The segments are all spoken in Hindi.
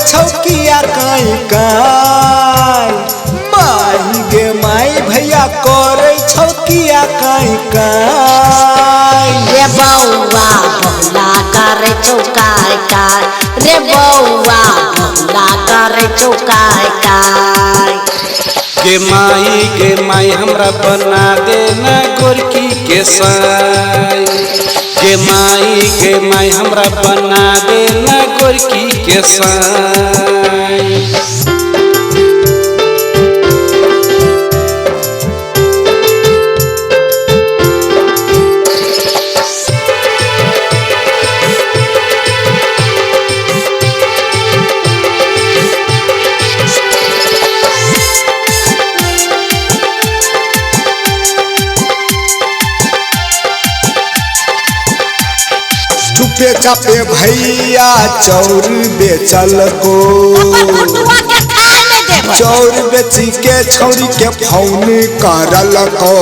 छौकिया काई काई माई गे माई भैया करे छौकिया काई काई रे बौआ भोला करे चौकाय काय रे बौआ भोला करे चौकाय काय के माई हमरा बना देना गोरकी के साई के माई हमरा बना देना गोरकी के साई चुपे चापे भैया चौर बेचल को चौर बेची के छौरी के फोन करल को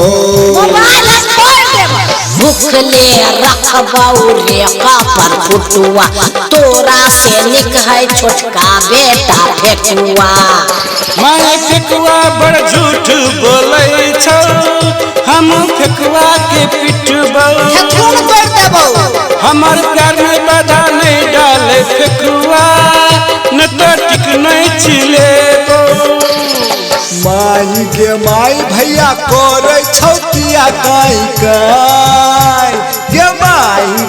भूखले रखबौ रे पर फुटुआ तोरा से निक है छोटका बेटा फेकुआ माय फेकुआ बड़ झूठ बोलै छौ हम फेकुआ के पिटबौ हमार प्यार में बाधा नहीं डाले फेकुआ न तो टिक नहीं चिलेबो माई गे माई भैया करे छौकिया काई काई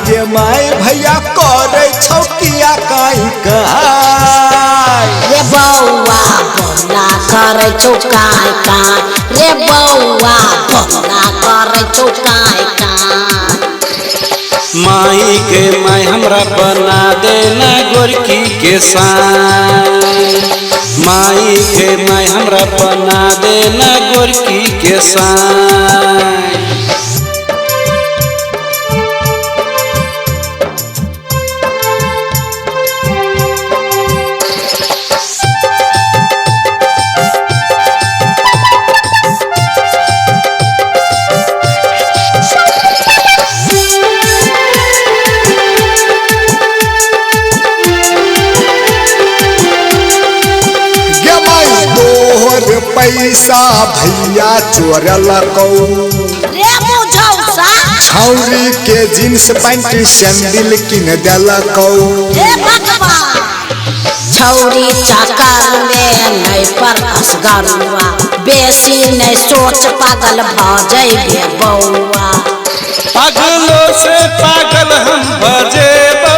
गे माई भैया करे छौकिया काई काई रे बौआ भोला करे चौकाय काय रे बौआ भोला करे चौकाय काय माई हमरा बना देना गोरकी के साई माई हमरा बना देना गोरकी के साई पैसा भैया चोरल को छौरी के जींस पैंट सैंडल किन दिल को छौरी चक्कर में नहीं पर असगरुआ बेसी नहीं सोच पागल भ जइबे बौआ पागलों से पागल हम बजेबौ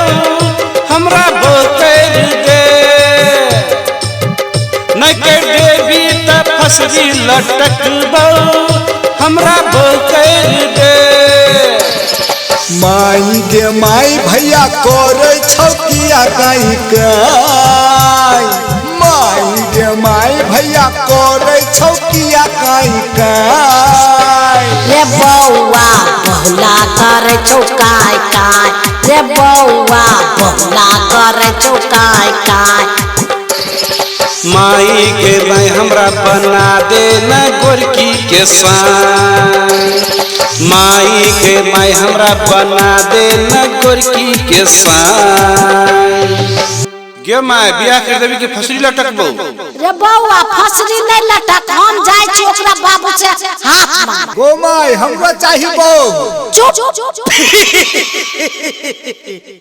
हमरा बोकर दे न के देवी त फसरी लटकबौ हमरा बोकर दे माई गे माई भैया करे छौकिया काई काई माई गे माई भैया करे छौकिया काई काई रे बौआ भोला करे चौकाय काय रे बौआ भोला करे चौकाय काय माई हमरा बना देना गोरकी के साई माई हमरा बना देना गोरकी के साई गे माय बियाह कर देबी के फसरी लटकबौ रे बौआ फसरी नहीं लटक हम जाय छी ओकरा बाबू से हाथ मार गो माई हमरो चाहिबो चुप